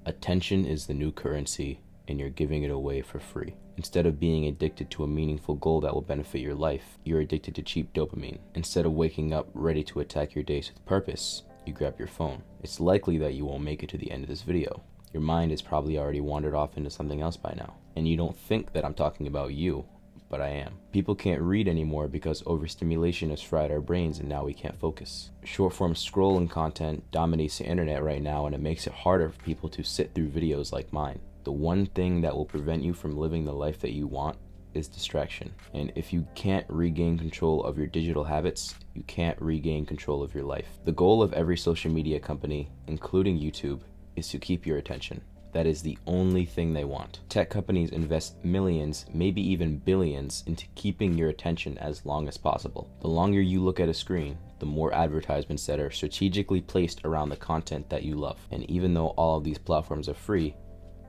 Attention is the new currency, and you're giving it away for free. Instead of being addicted to a meaningful goal that will benefit your life, you're addicted to cheap dopamine. Instead of waking up ready to attack your days with purpose, you grab your phone. It's likely that you won't make it to the end of this video. Your mind has probably already wandered off into something else by now. And you don't think that I'm talking about you, but I am. People can't read anymore because overstimulation has fried our brains and now we can't focus. Short-form scrolling content dominates the internet right now, and it makes it harder for people to sit through videos like mine. The one thing that will prevent you from living the life that you want is distraction. And if you can't regain control of your digital habits, you can't regain control of your life. The goal of every social media company, including YouTube, is to keep your attention. That is the only thing they want. Tech companies invest millions, maybe even billions, into keeping your attention as long as possible. The longer you look at a screen, the more advertisements that are strategically placed around the content that you love. And even though all of these platforms are free,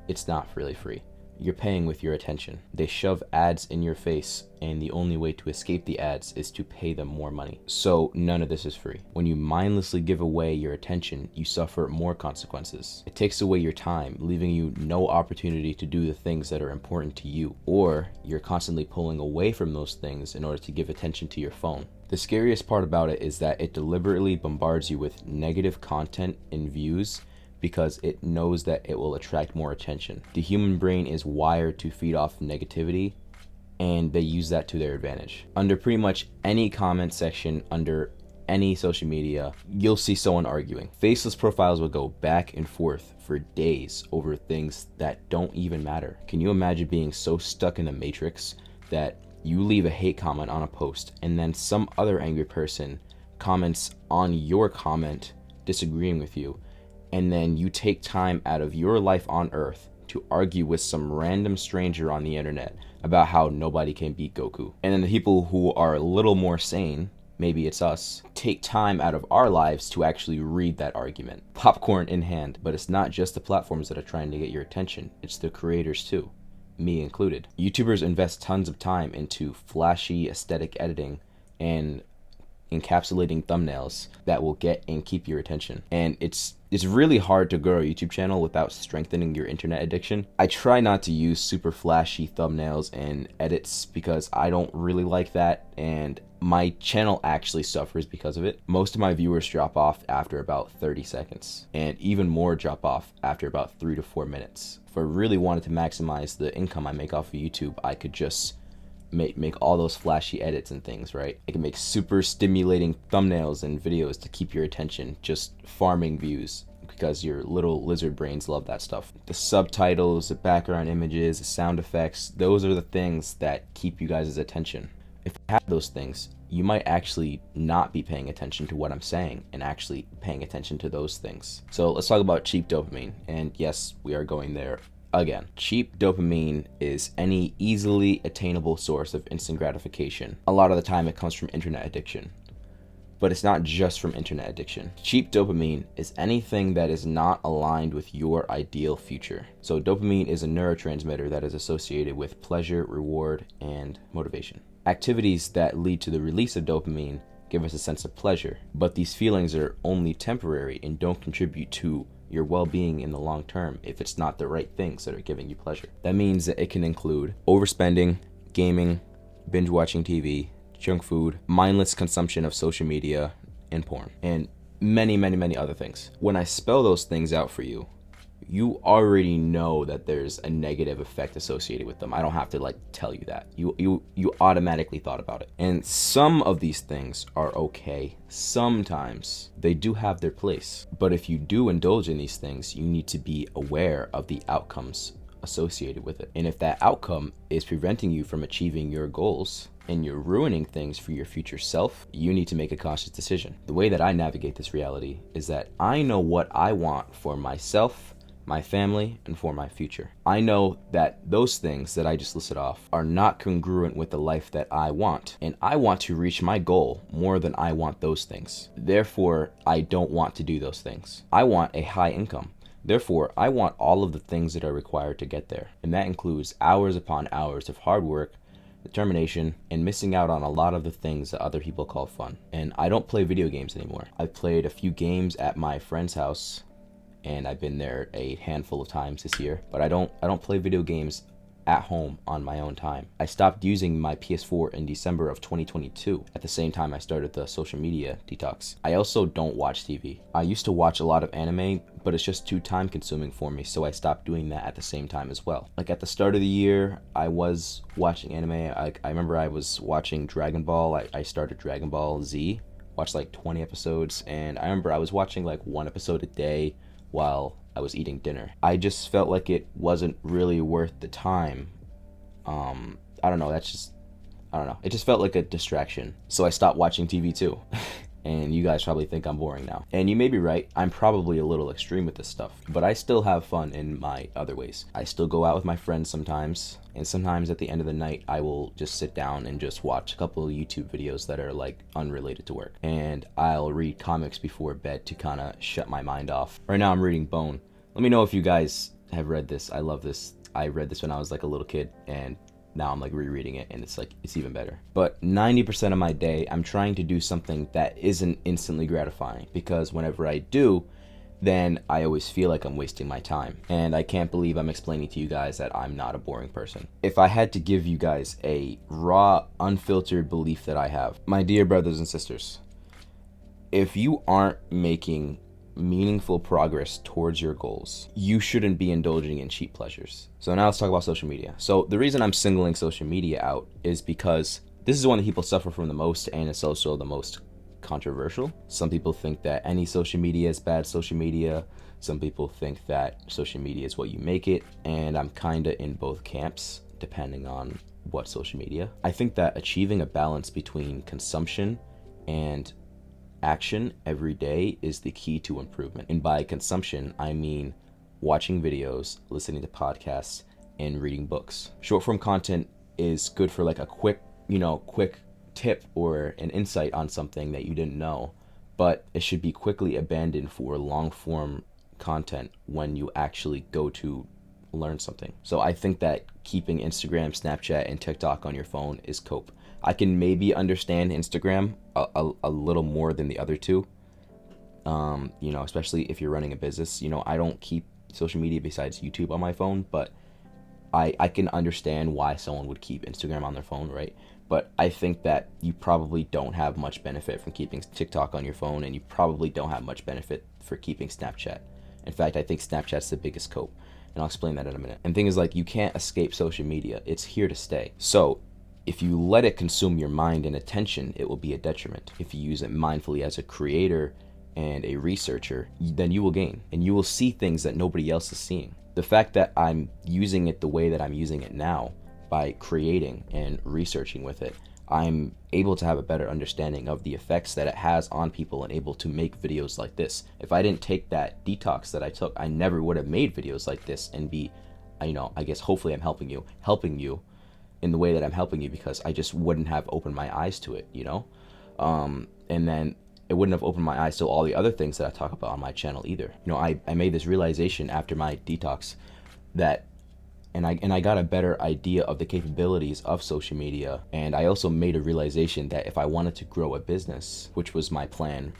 it's not really free. You're paying with your attention. They shove ads in your face, and the only way to escape the ads is to pay them more money. So none of this is free. When you mindlessly give away your attention, you suffer more consequences. It takes away your time, leaving you no opportunity to do the things that are important to you, or you're constantly pulling away from those things in order to give attention to your phone. The scariest part about it is that it deliberately bombards you with negative content and views because it knows that it will attract more attention. The human brain is wired to feed off negativity, and they use that to their advantage. Under pretty much any comment section, under any social media, you'll see someone arguing. Faceless profiles will go back and forth for days over things that don't even matter. Can you imagine being so stuck in the matrix that you leave a hate comment on a post and then some other angry person comments on your comment disagreeing with you, and then you take time out of your life on Earth to argue with some random stranger on the internet about how nobody can beat Goku? And then the people who are a little more sane, maybe it's us, take time out of our lives to actually read that argument, popcorn in hand. But it's not just the platforms that are trying to get your attention, it's the creators too, me included. YouTubers invest tons of time into flashy aesthetic editing and encapsulating thumbnails that will get and keep your attention. And it's really hard to grow a YouTube channel without strengthening your internet addiction. I try not to use super flashy thumbnails and edits because I don't really like that, and my channel actually suffers because of it. Most of my viewers drop off after about 30 seconds, and even more drop off after about 3 to 4 minutes. If I really wanted to maximize the income I make off of YouTube, I could just make all those flashy edits and things, right? I can make super stimulating thumbnails and videos to keep your attention, just farming views, because your little lizard brains love that stuff. The subtitles, the background images, the sound effects, those are the things that keep you guys' attention. If you have those things, you might actually not be paying attention to what I'm saying and actually paying attention to those things. So let's talk about cheap dopamine. And yes, we are going there again. Cheap dopamine is any easily attainable source of instant gratification. A lot of the time it comes from internet addiction. But it's not just from internet addiction. Cheap dopamine is anything that is not aligned with your ideal future. So dopamine is a neurotransmitter that is associated with pleasure, reward, and motivation. Activities that lead to the release of dopamine give us a sense of pleasure, but these feelings are only temporary and don't contribute to your well-being in the long term if it's not the right things that are giving you pleasure. That means that it can include overspending, gaming, binge watching TV, junk food, mindless consumption of social media, and porn, and many other things. When I spell those things out for you, you already know that there's a negative effect associated with them. I don't have to tell you that. You automatically thought about it. And some of these things are okay. Sometimes they do have their place. But if you do indulge in these things, you need to be aware of the outcomes associated with it. And if that outcome is preventing you from achieving your goals and you're ruining things for your future self, you need to make a conscious decision. The way that I navigate this reality is that I know what I want for myself, my family, and for my future. I know that those things that I just listed off are not congruent with the life that I want, and I want to reach my goal more than I want those things. Therefore, I don't want to do those things. I want a high income. Therefore, I want all of the things that are required to get there, and that includes hours upon hours of hard work, determination, and missing out on a lot of the things that other people call fun. And I don't play video games anymore. I've played a few games at my friend's house, and I've been there a handful of times this year. But I don't play video games at home on my own time. I stopped using my PS4 in December of 2022, at the same time I started the social media detox. I also don't watch TV. I used to watch a lot of anime, but it's just too time consuming for me, so I stopped doing that at the same time as well. Like at the start of the year, I was watching anime. I remember I was watching Dragon Ball. I started Dragon Ball Z, watched like 20 episodes, and I remember I was watching like one episode a day while I was eating dinner. I just felt like it wasn't really worth the time. I don't know, it just felt like a distraction. So I stopped watching TV too. And you guys probably think I'm boring now. And you may be right, I'm probably a little extreme with this stuff, but I still have fun in my other ways. I still go out with my friends sometimes, and sometimes at the end of the night, I will just sit down and just watch a couple of YouTube videos that are like unrelated to work. And I'll read comics before bed to kind of shut my mind off. Right now I'm reading Bone. Let me know if you guys have read this. I love this. I read this when I was like a little kid, and now I'm like rereading it, and it's even better. But 90% of my day, I'm trying to do something that isn't instantly gratifying, because whenever I do, then I always feel like I'm wasting my time. And I can't believe I'm explaining to you guys that I'm not a boring person. If I had to give you guys a raw, unfiltered belief that I have, my dear brothers and sisters, if you aren't making meaningful progress towards your goals, you shouldn't be indulging in cheap pleasures. So now let's talk about social media. So the reason I'm singling social media out is because this is one that people suffer from the most, and it's also the most controversial. Some people think that any social media is bad social media. Some people think that social media is what you make it, and I'm kinda in both camps depending on what social media. I think that achieving a balance between consumption and action every day is the key to improvement. And by consumption, I mean watching videos, listening to podcasts, and reading books. Short form content is good for like a quick tip or an insight on something that you didn't know, but it should be quickly abandoned for long form content when you actually go to learn something. So I think that keeping Instagram, Snapchat, and TikTok on your phone is cope. I can maybe understand Instagram a little more than the other two, especially if you're running a business. I don't keep social media besides YouTube on my phone, but I can understand why someone would keep Instagram on their phone, right? But I think that you probably don't have much benefit from keeping TikTok on your phone, and you probably don't have much benefit for keeping Snapchat. In fact, I think Snapchat's the biggest cope, and I'll explain that in a minute. And the thing is, like, you can't escape social media. It's here to stay. So if you let it consume your mind and attention, it will be a detriment. If you use it mindfully as a creator and a researcher, then you will gain, and you will see things that nobody else is seeing. The fact that I'm using it the way that I'm using it now, by creating and researching with it, I'm able to have a better understanding of the effects that it has on people and able to make videos like this. If I didn't take that detox that I took, I never would have made videos like this and be, I guess hopefully I'm helping you in the way that I'm helping you, because I just wouldn't have opened my eyes to it, and then it wouldn't have opened my eyes to all the other things that I talk about on my channel either. I made this realization after my detox that and I got a better idea of the capabilities of social media, and I also made a realization that if I wanted to grow a business, which was my plan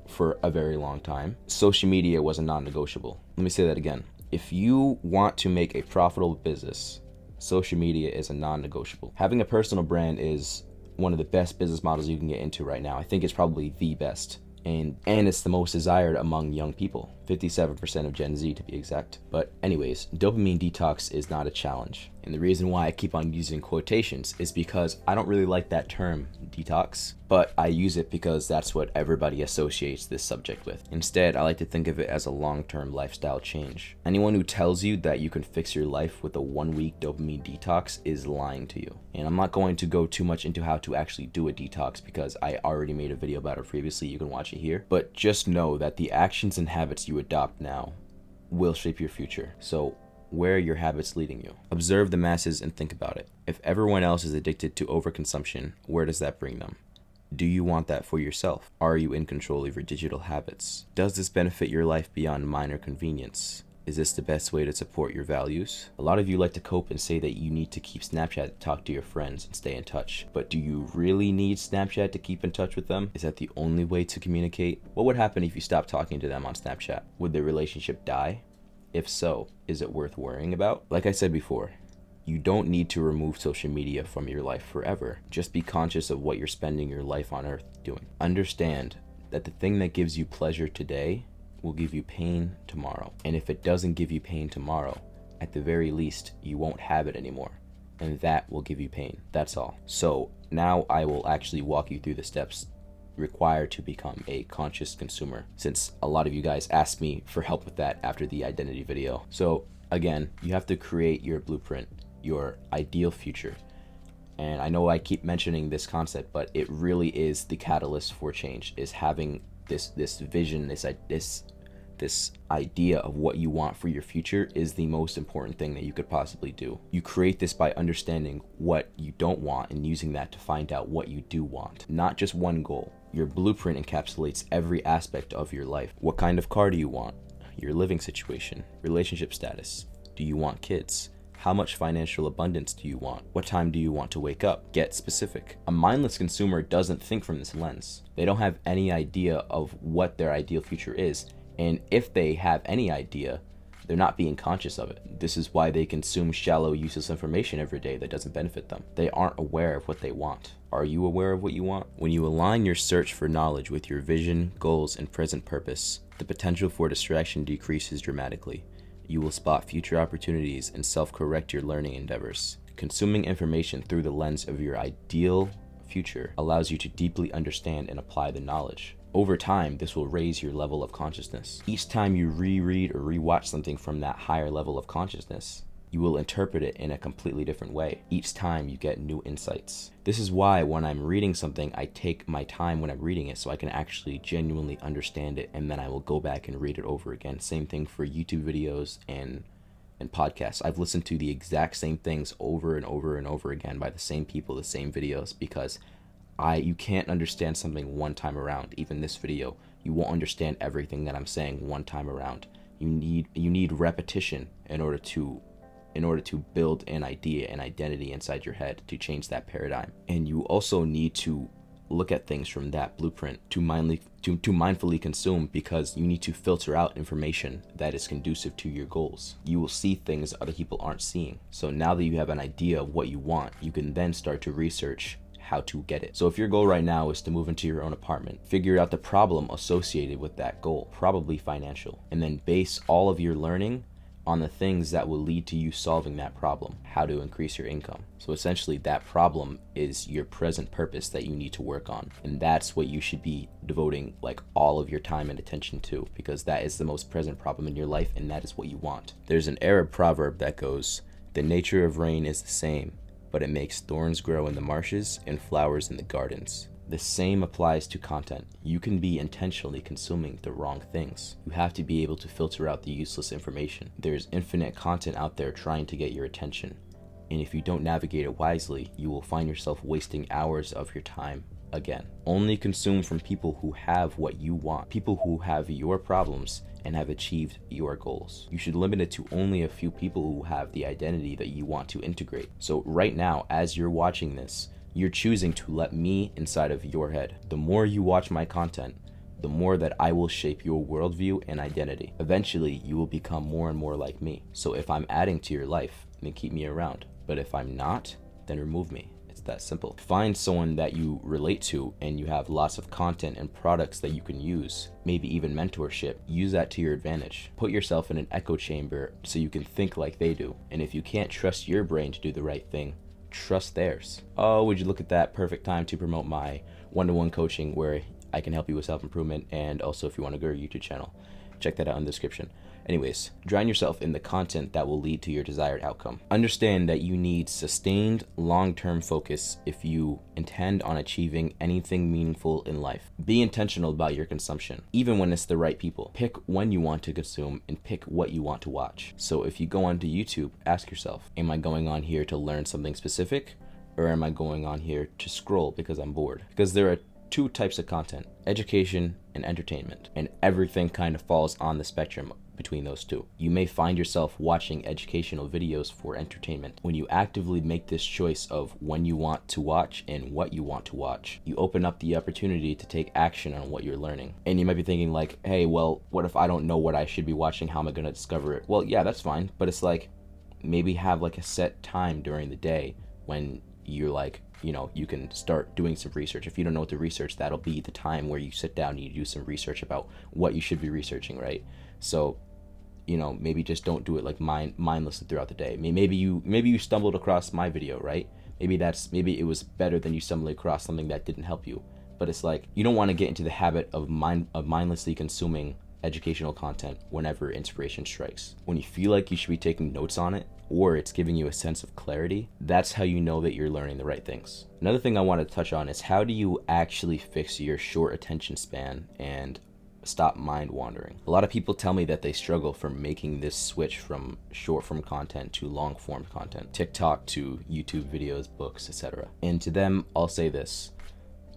for a very long time, social media was a non-negotiable. Let me say that again. If you want to make a profitable business, social media is a non-negotiable. Having a personal brand is one of the best business models you can get into right now. I think it's probably the best. And it's the most desired among young people, 57% of Gen Z to be exact. But anyways, dopamine detox is not a challenge. And the reason why I keep on using quotations is because I don't really like that term, detox, but I use it because that's what everybody associates this subject with. Instead, I like to think of it as a long-term lifestyle change. Anyone who tells you that you can fix your life with a 1-week dopamine detox is lying to you. And I'm not going to go too much into how to actually do a detox because I already made a video about it previously. You can watch it here. But just know that the actions and habits you adopt now will shape your future. So where are your habits leading you? Observe the masses and think about it. If everyone else is addicted to overconsumption, where does that bring them? Do you want that for yourself? Are you in control of your digital habits? Does this benefit your life beyond minor convenience? Is this the best way to support your values? A lot of you like to cope and say that you need to keep Snapchat to talk to your friends and stay in touch. But do you really need Snapchat to keep in touch with them? Is that the only way to communicate? What would happen if you stopped talking to them on Snapchat? Would the relationship die? If so, is it worth worrying about? Like I said before, you don't need to remove social media from your life forever. Just be conscious of what you're spending your life on earth doing. Understand that the thing that gives you pleasure today will give you pain tomorrow. And if it doesn't give you pain tomorrow, at the very least, you won't have it anymore. And that will give you pain. That's all. So now I will actually walk you through the steps required to become a conscious consumer, since a lot of you guys asked me for help with that after the identity video. So again, you have to create your blueprint, your ideal future. And I know I keep mentioning this concept, but it really is the catalyst for change, is having this vision, this idea of what you want for your future is the most important thing that you could possibly do. You create this by understanding what you don't want and using that to find out what you do want. Not just one goal. Your blueprint encapsulates every aspect of your life. What kind of car do you want? Your living situation, relationship status. Do you want kids? How much financial abundance do you want? What time do you want to wake up? Get specific. A mindless consumer doesn't think from this lens. They don't have any idea of what their ideal future is. And if they have any idea, they're not being conscious of it. This is why they consume shallow, useless information every day that doesn't benefit them. They aren't aware of what they want. Are you aware of what you want? When you align your search for knowledge with your vision, goals, and present purpose, the potential for distraction decreases dramatically. You will spot future opportunities and self-correct your learning endeavors. Consuming information through the lens of your ideal future allows you to deeply understand and apply the knowledge. Over time, this will raise your level of consciousness. Each time you reread or rewatch something from that higher level of consciousness, you will interpret it in a completely different way. Each time you get new insights. This is why when I'm reading something, I take my time when I'm reading it so I can actually genuinely understand it, and then I will go back and read it over again. Same thing for YouTube videos and podcasts. I've listened to the exact same things over and over and over again by the same people, the same videos, because you can't understand something one time around. Even this video, you won't understand everything that I'm saying one time around. You need repetition in order to build an idea, an identity inside your head to change that paradigm. And you also need to look at things from that blueprint to mindfully consume, because you need to filter out information that is conducive to your goals. You will see things other people aren't seeing. So now that you have an idea of what you want, you can then start to research how to get it. So if your goal right now is to move into your own apartment, figure out the problem associated with that goal, probably financial, and then base all of your learning on the things that will lead to you solving that problem, how to increase your income. So essentially that problem is your present purpose that you need to work on. And that's what you should be devoting like all of your time and attention to, because that is the most present problem in your life and that is what you want. There's an Arab proverb that goes, "The nature of rain is the same, but it makes thorns grow in the marshes and flowers in the gardens." The same applies to content. You can be intentionally consuming the wrong things. You have to be able to filter out the useless information. There's infinite content out there trying to get your attention. And if you don't navigate it wisely, you will find yourself wasting hours of your time again. Only consume from people who have what you want, people who have your problems and have achieved your goals. You should limit it to only a few people who have the identity that you want to integrate. So right now, as you're watching this, you're choosing to let me inside of your head. The more you watch my content, the more that I will shape your worldview and identity. Eventually, you will become more and more like me. So if I'm adding to your life, then keep me around. But if I'm not, then remove me. It's that simple. Find someone that you relate to and you have lots of content and products that you can use, maybe even mentorship. Use that to your advantage. Put yourself in an echo chamber so you can think like they do. And if you can't trust your brain to do the right thing, trust theirs. Oh, would you look at that perfect time to promote my one-to-one coaching where I can help you with self-improvement, and also if you want to go to your YouTube channel, check that out in the description. Anyways, drown yourself in the content that will lead to your desired outcome. Understand that you need sustained long-term focus if you intend on achieving anything meaningful in life. Be intentional about your consumption, even when it's the right people. Pick when you want to consume and pick what you want to watch. So if you go onto YouTube, ask yourself, am I going on here to learn something specific, or am I going on here to scroll because I'm bored? Because there are two types of content, education and entertainment, and everything kind of falls on the spectrum between those two. You may find yourself watching educational videos for entertainment. When you actively make this choice of when you want to watch and what you want to watch, you open up the opportunity to take action on what you're learning. And you might be thinking like, hey, well, what if I don't know what I should be watching? How am I going to discover it? Well, yeah, that's fine. But it's like, maybe have like a set time during the day when you're like, you can start doing some research. If you don't know what to research, that'll be the time where you sit down and you do some research about what you should be researching, right? So, maybe just don't do it like mindlessly throughout the day. Maybe you stumbled across my video, right? Maybe it was better than you stumbling across something that didn't help you. But it's like, you don't want to get into the habit of mindlessly consuming educational content whenever inspiration strikes. When you feel like you should be taking notes on it, or it's giving you a sense of clarity, that's how you know that you're learning the right things. Another thing I want to touch on is, how do you actually fix your short attention span and stop mind wandering? A lot of people tell me that they struggle from making this switch from short form content to long form content, TikTok to YouTube videos, books, etc. And to them, I'll say this: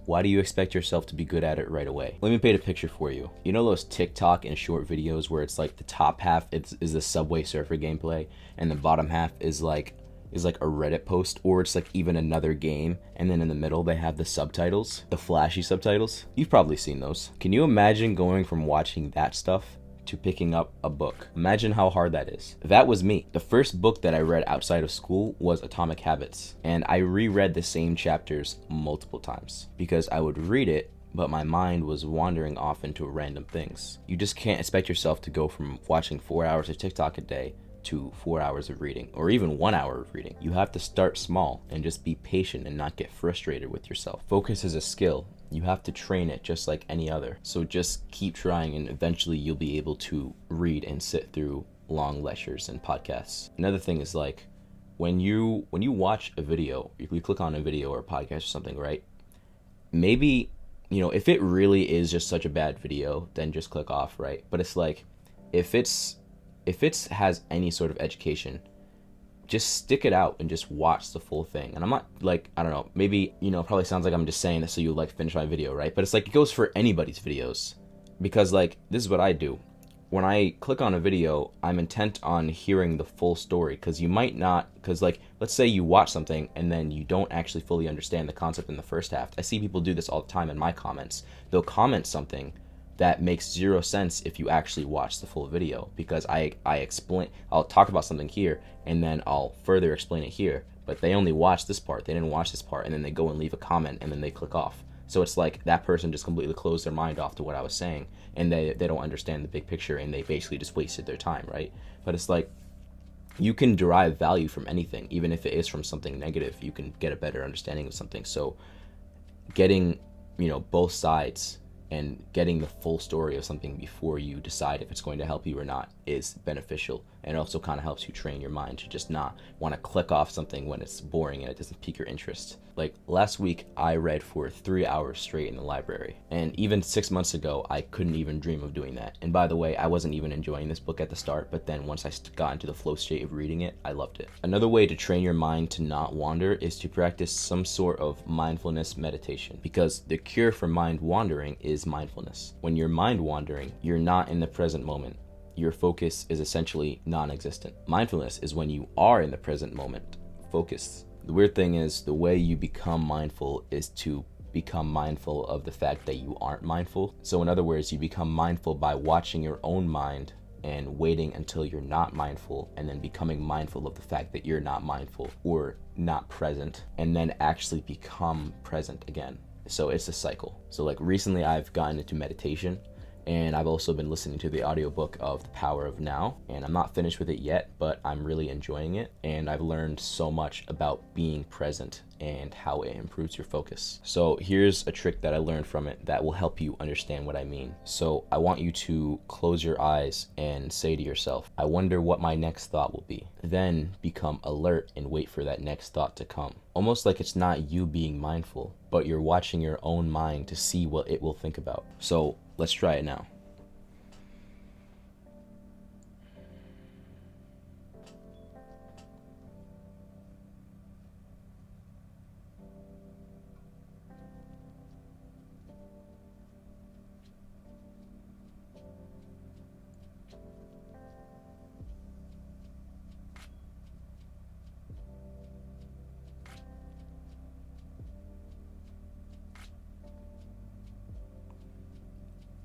why do you expect yourself to be good at it right away? Let me paint a picture for you. You know those TikTok and short videos where it's like the top half is the Subway Surfer gameplay, and the bottom half is like a Reddit post, or it's like even another game, and then in the middle they have the subtitles, the flashy subtitles? You've probably seen those. Can you imagine going from watching that stuff to picking up a book? Imagine how hard that is. That was me. The first book that I read outside of school was Atomic Habits, and I reread the same chapters multiple times because I would read it, but my mind was wandering off into random things. You just can't expect yourself to go from watching 4 hours of TikTok a day to 4 hours of reading, or even 1 hour of reading. You have to start small and just be patient and not get frustrated with yourself. Focus is a skill. You have to train it just like any other. So just keep trying, and eventually you'll be able to read and sit through long lectures and podcasts. Another thing is, like, when you watch a video, if you click on a video or a podcast or something, right? Maybe, if it really is just such a bad video, then just click off, right? But it's like, if it has any sort of education, just stick it out and just watch the full thing. And I'm not like, I don't know, maybe, it probably sounds like I'm just saying this so you like finish my video, right? But it's like, it goes for anybody's videos, because like, this is what I do. When I click on a video, I'm intent on hearing the full story, because you might not, because like, let's say you watch something and then you don't actually fully understand the concept in the first half. I see people do this all the time in my comments. They'll comment something that makes zero sense if you actually watch the full video, because I'll talk about something here and then I'll further explain it here, but they only watched this part, they didn't watch this part, and then they go and leave a comment and then they click off. So it's like that person just completely closed their mind off to what I was saying, and they don't understand the big picture, and they basically just wasted their time, right? But it's like, you can derive value from anything, even if it is from something negative. You can get a better understanding of something. So getting, both sides and getting the full story of something before you decide if it's going to help you or not is beneficial, and it also kind of helps you train your mind to just not want to click off something when it's boring and it doesn't pique your interest. Like last week, I read for 3 hours straight in the library, and even 6 months ago, I couldn't even dream of doing that. And by the way, I wasn't even enjoying this book at the start, but then once I got into the flow state of reading it, I loved it. Another way to train your mind to not wander is to practice some sort of mindfulness meditation, because the cure for mind wandering is mindfulness. When you're mind wandering, you're not in the present moment. Your focus is essentially non-existent. Mindfulness is when you are in the present moment, focused. The weird thing is, the way you become mindful is to become mindful of the fact that you aren't mindful. So in other words, you become mindful by watching your own mind and waiting until you're not mindful, and then becoming mindful of the fact that you're not mindful or not present, and then actually become present again. So it's a cycle. So like recently I've gotten into meditation, and I've also been listening to the audiobook of The Power of Now, and I'm not finished with it yet, but I'm really enjoying it, and I've learned so much about being present and how it improves your focus. So here's a trick that I learned from it that will help you understand what I mean. So I want you to close your eyes and say to yourself, I wonder what my next thought will be. Then become alert and wait for that next thought to come. Almost like it's not you being mindful, but you're watching your own mind to see what it will think about. So let's try it now.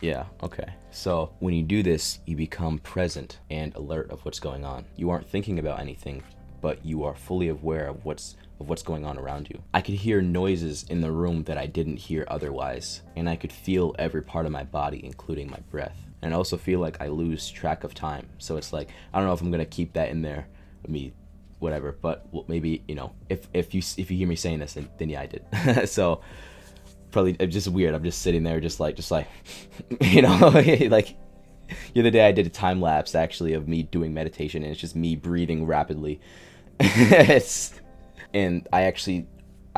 Yeah, okay. So when you do this, you become present and alert of what's going on. You aren't thinking about anything, but you are fully aware of what's going on around you. I could hear noises in the room that I didn't hear otherwise, and I could feel every part of my body, including my breath. And I also feel like I lose track of time. So it's like, I don't know if I'm gonna keep that in there, me, whatever. But maybe, if you hear me saying this, then yeah, I did. So probably it's just weird. I'm just sitting there, just like, like the other day I did a time lapse actually of me doing meditation, and it's just me breathing rapidly. it's, and I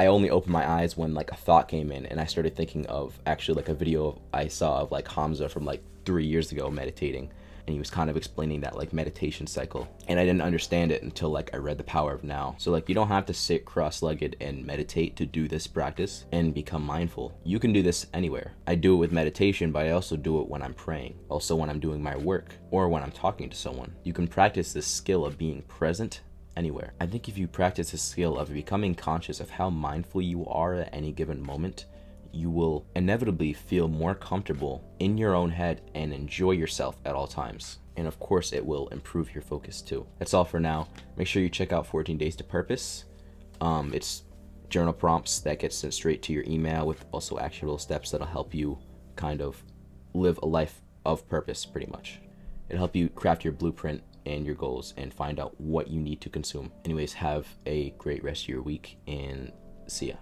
only opened my eyes when like a thought came in, and I started thinking of actually like a video I saw of like Hamza from like 3 years ago meditating, and he was kind of explaining that like meditation cycle, and I didn't understand it until like I read The Power of Now. So like you don't have to sit cross-legged and meditate to do this practice and become mindful. You can do this anywhere. I do it with meditation, but I also do it when I'm praying, also when I'm doing my work, or when I'm talking to someone. You can practice this skill of being present anywhere. I think if you practice the skill of becoming conscious of how mindful you are at any given moment, you will inevitably feel more comfortable in your own head and enjoy yourself at all times. And of course, it will improve your focus too. That's all for now. Make sure you check out 14 Days to Purpose. It's journal prompts that get sent straight to your email with also actionable steps that'll help you kind of live a life of purpose, pretty much. It'll help you craft your blueprint and your goals and find out what you need to consume. Anyways, have a great rest of your week, and see ya.